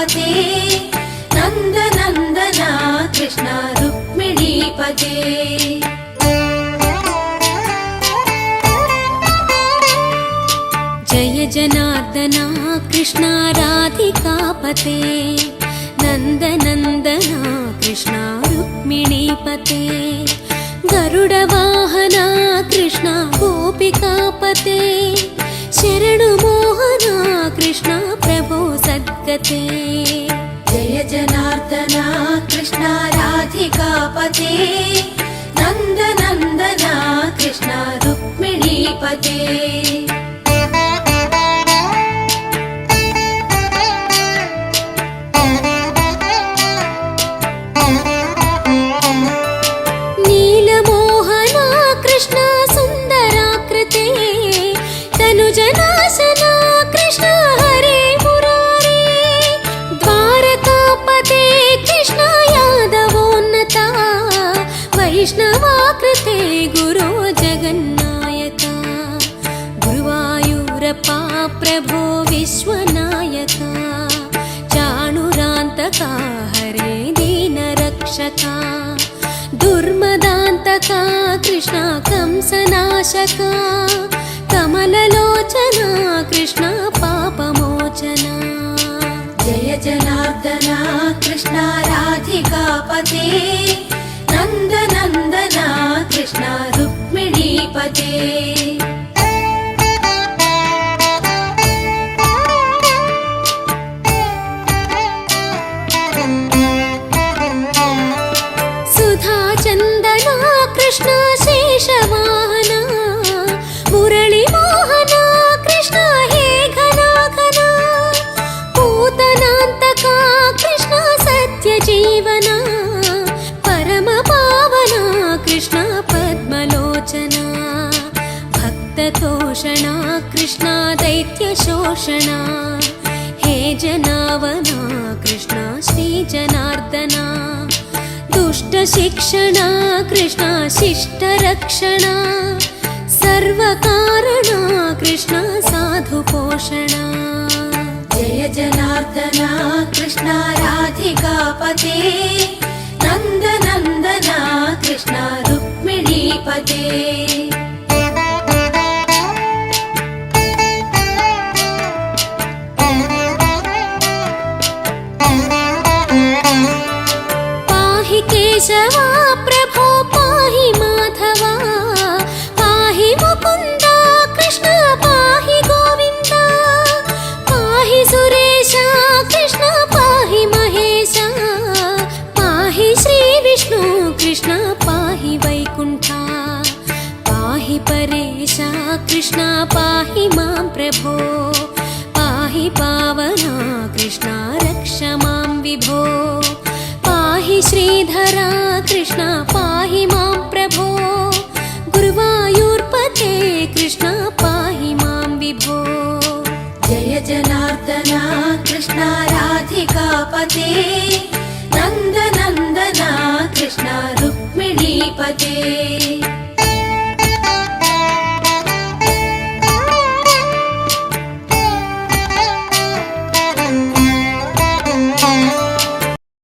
राधिकापते नन्दनन्दना कृष्ण रुक्मिणीपते जय जनार्दना कृष्ण राधिकापते नन्दनन्दना कृष्ण रुक्मिणीपते गरुडवाहना कृष्ण गोपिकापते शरणु मोहना कृष्ण प्रभो सद्गते जय जनार्दना कृष्ण राधिकापते नन्दनन्दना कृष्ण रुक्मिणीपते तनुजनाशना कृष्ण हरे मुरारे द्वारकापते कृष्ण यादवोन्नता वैष्णवाकृते गुरो जगन्नायका गुरुवायूरप्पा प्रभो विश्वनायका चाणुरान्तका हरे दीनरक्षका दुर्मदान्तका कृष्ण कंसनाशका कमललोचना कृष्ण पापमोचना जय जनार्दना कृष्ण राधिकापते नन्दनन्दना कृष्ण रुक्मिणीपते सुधाचन्दना कृष्ण शेषवाहना मुरली मोहना कृष्ण हे घना घना पूतनान्तका कृष्ण सत्यजीवना परम पावना कृष्ण पद्मलोचना भक्ततोषणा कृष्ण दैत्यशोषणा हे जनावना कृष्ण श्रीजनार्दना दुष्टशिक्षणा कृष्ण शिष्टरक्षणा सर्वकारणा कृष्ण साधुपोषणा जय जनार्दना कृष्ण राधिकापते नन्दनन्दना कृष्ण रुक्मिणीपते पाहि केशवा प्रभो पाहि माधवा पाहि मुकुन्दा कृष्ण पाहि गोविन्दा पाहि सुरेशा कृष्ण पाहि महेशा पाहि श्रीविष्णु कृष्ण पाहि वैकुण्ठा पाहि परेशा कृष्ण पाहि मां प्रभो पाहि पावना कृष्ण रक्ष मां विभो पाहि श्रीधरा कृष्ण पाहि मां प्रभो गुरुवायूर्पते कृष्ण पाहि मां विभो जय जनार्दना कृष्ण राधिकापते नन्दनन्दना कृष्ण रुक्मिणीपते